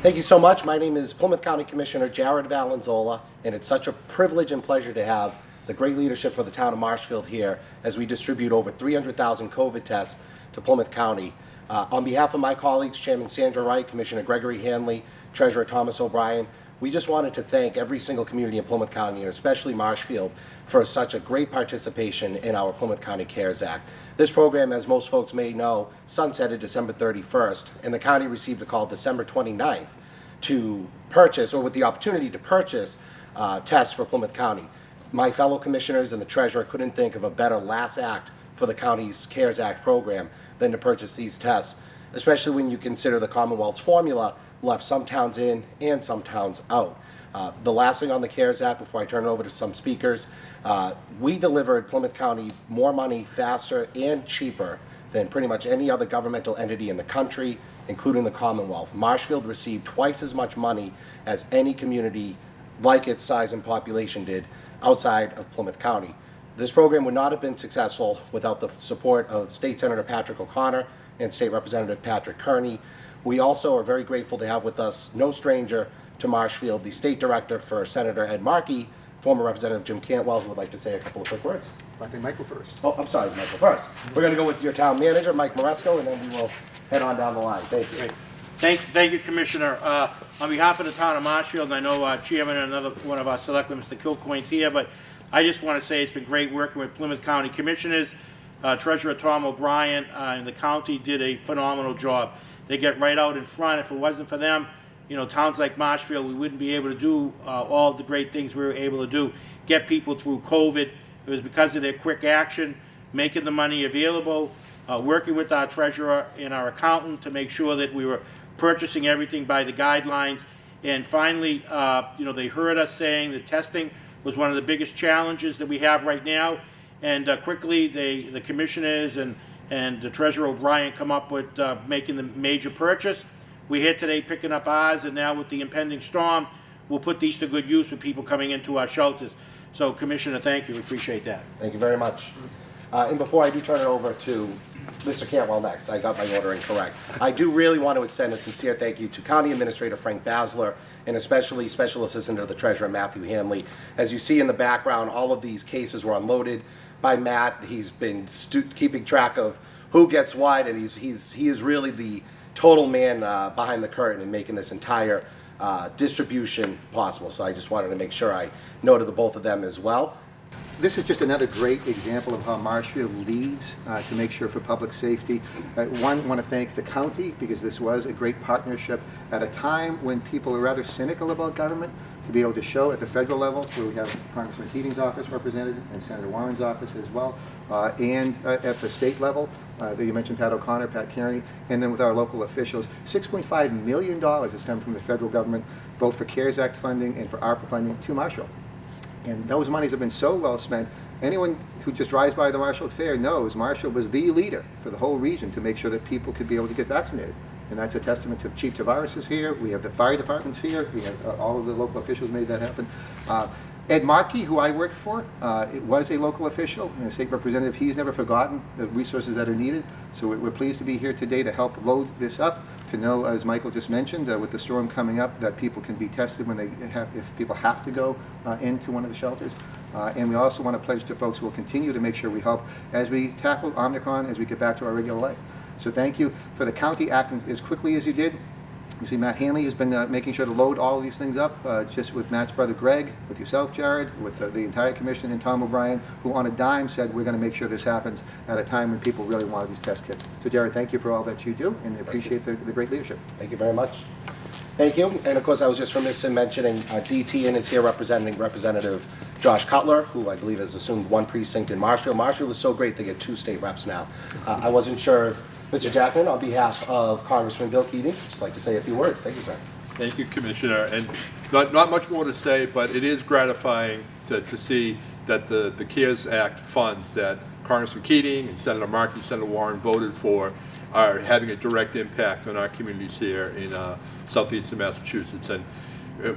Thank you so much. My name is Plymouth County Commissioner Jared Valenzola, and it's such a privilege and pleasure to have the great leadership for the town of Marshfield here as we distribute over 300,000 COVID tests to Plymouth County. On behalf of my colleagues, Chairman Sandra Wright, Commissioner Gregory Hanley, Treasurer Thomas O'Brien, we just wanted to thank every single community in Plymouth County, and especially Marshfield, for such a great participation in our Plymouth County CARES Act. This program, as most folks may know, sunsetted December 31st, and the county received a call December 29th to purchase, or with the opportunity to purchase, tests for Plymouth County. My fellow commissioners and the treasurer couldn't think of a better last act for the county's CARES Act program than to purchase these tests, especially when you consider the Commonwealth's formula left some towns in and some towns out. The last thing on the CARES Act, before I turn it over to some speakers, we delivered Plymouth County more money faster and cheaper than pretty much any other governmental entity in the country, including the Commonwealth. Marshfield received twice as much money as any community like its size and population did outside of Plymouth County. This program would not have been successful without the support of State Senator Patrick O'Connor and State Representative Patrick Kearney. We also are very grateful to have with us, no stranger to Marshfield, the State Director for Senator Ed Markey, former Representative Jim Cantwell, who would like to say a couple of quick words. I think Michael first. Oh, I'm sorry, Michael first. We're going to go with your town manager, Mike Moresco, and then we will head on down the line. Thank you. Thank you, Commissioner. On behalf of the town of Marshfield, and I know Chairman and another one of our selectmen, Mr. Kilcoyne's here, but I just want to say it's been great working with Plymouth County Commissioners. Treasurer Tom O'Brien and the county did a phenomenal job. They get right out in front. If it wasn't for them, you know, towns like Marshfield, we wouldn't be able to do all the great things we were able to do, get people through COVID. It was because of their quick action, making the money available, working with our treasurer and our accountant to make sure that we were purchasing everything by the guidelines. And finally, you know, they heard us saying that testing was one of the biggest challenges that we have right now. And quickly, the commissioners and the Treasurer O'Brien come up with making the major purchase. We're here today picking up ours, and now with the impending storm, we'll put these to good use with people coming into our shelters. So, Commissioner, thank you. We appreciate that. Thank you very much. And before I do turn it over to Mr. Cantwell next, I got my order incorrect. I do really want to extend a sincere thank you to County Administrator Frank Basler and especially Special Assistant to the Treasurer Matthew Hanley. As you see in the background, all of these cases were unloaded by Matt. He's been keeping track of who gets what, and he is really the total man behind the curtain and making this entire distribution possible. So I just wanted to make sure I noted the both of them as well. This is just another great example of how Marshfield leads to make sure for public safety. One, want to thank the county because this was a great partnership at a time when people are rather cynical about government, to be able to show at the federal level, where we have Congressman Keating's office represented and Senator Warren's office as well, and at the state level, that you mentioned Pat O'Connor, Pat Kearney, and then with our local officials. $6.5 million has come from the federal government, both for CARES Act funding and for ARPA funding to Marshfield. And those monies have been so well spent. Anyone who just drives by the Marshfield Fair knows Marshfield was the leader for the whole region to make sure that people could be able to get vaccinated. And that's a testament to Chief Tavares is here. We have the fire departments here. We have all of the local officials made that happen. Ed Markey, who I worked for, it was a local official and a state representative. He's never forgotten the resources that are needed. So we're pleased to be here today to help load this up, to know, as Michael just mentioned, with the storm coming up, that people can be tested when they have, if people have to go into one of the shelters. And we also want to pledge to folks who will continue to make sure we help as we tackle Omicron, as we get back to our regular life. So thank you for the county acting as quickly as you did. You see Matt Hanley has been making sure to load all of these things up, just with Matt's brother Greg, with yourself, Jared, with the entire commission, and Tom O'Brien, who on a dime said we're going to make sure this happens at a time when people really wanted these test kits. So Jared, thank you for all that you do, and appreciate the great leadership. Thank you very much. Thank you. And of course, I was just remiss in mentioning DTN is here representing Representative Josh Cutler, who I believe has assumed one precinct in Marshfield. Marshfield is so great they get 2 state reps now. I wasn't sure. Mr. Jackman, on behalf of Congressman Bill Keating, I'd just like to say a few words. Thank you, sir. Thank you, Commissioner. And not much more to say, but it is gratifying to see that the CARES Act funds that Congressman Keating and Senator Markey, Senator Warren voted for are having a direct impact on our communities here in southeastern Massachusetts. And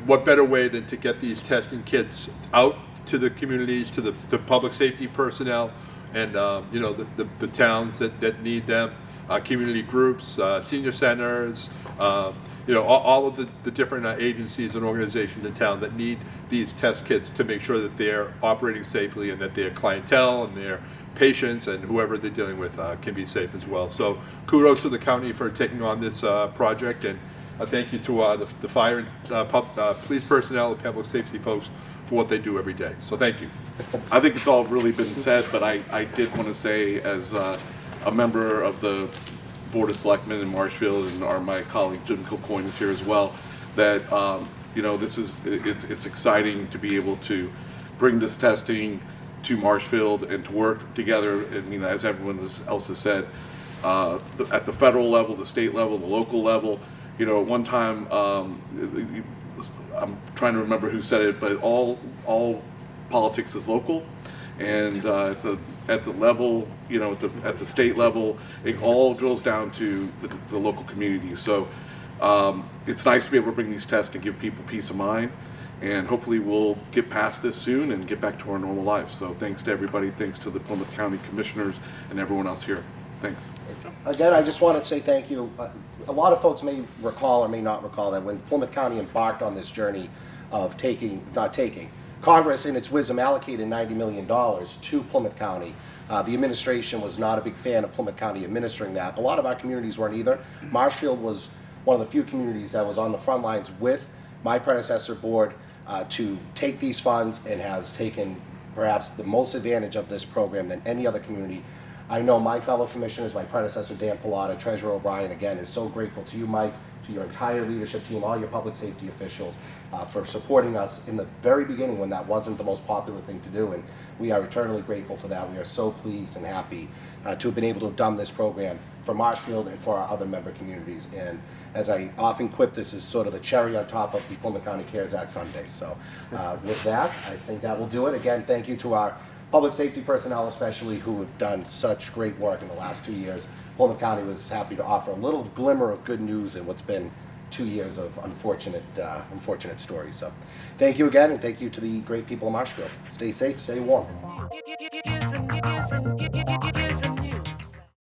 what better way than to get these testing kits out to the communities, to the public safety personnel, and you know, the towns that need them. community groups, senior centers, all of the different agencies and organizations in town that need these test kits to make sure that they're operating safely and that their clientele and their patients and whoever they're dealing with can be safe as well. So kudos to the county for taking on this project, and thank you to the fire and police personnel and public safety folks for what they do every day. So thank you. I think it's all really been said, but I did want to say, as a member of the Board of Selectmen in Marshfield, and my colleague Jim Kilcoyne is here as well, that it's exciting to be able to bring this testing to Marshfield and to work together. And as everyone else has said, at the federal level, the state level, the local level. At one time, I'm trying to remember who said it, but all politics is local, and at the level, at the state level, it all drills down to the local community. So it's nice to be able to bring these tests and give people peace of mind, and hopefully we'll get past this soon and get back to our normal lives. So thanks to everybody, thanks to the Plymouth County Commissioners and everyone else here. Thanks. Again, I just want to say thank you. A lot of folks may recall or may not recall that when Plymouth County embarked on this journey of Congress in its wisdom allocated $90 million to Plymouth County. The administration was not a big fan of Plymouth County administering that. A lot of our communities weren't either. Marshfield was one of the few communities that was on the front lines with my predecessor board to take these funds, and has taken perhaps the most advantage of this program than any other community. I know my fellow commissioners, my predecessor Dan Pilata, Treasurer O'Brien, again, is so grateful to you, Mike, to your entire leadership team, all your public safety officials, for supporting us in the very beginning when that wasn't the most popular thing to do, and we are eternally grateful for that. We are so pleased and happy to have been able to have done this program for Marshfield and for our other member communities. And as I often quip, this is sort of the cherry on top of the Plymouth County CARES Act Sunday. So with that, I think that will do it. Again, thank you to our public safety personnel especially, who have done such great work in the last 2 years. Plymouth County was happy to offer a little glimmer of good news in what's been 2 years of unfortunate stories. So thank you again, and thank you to the great people of Marshfield. Stay safe, stay warm.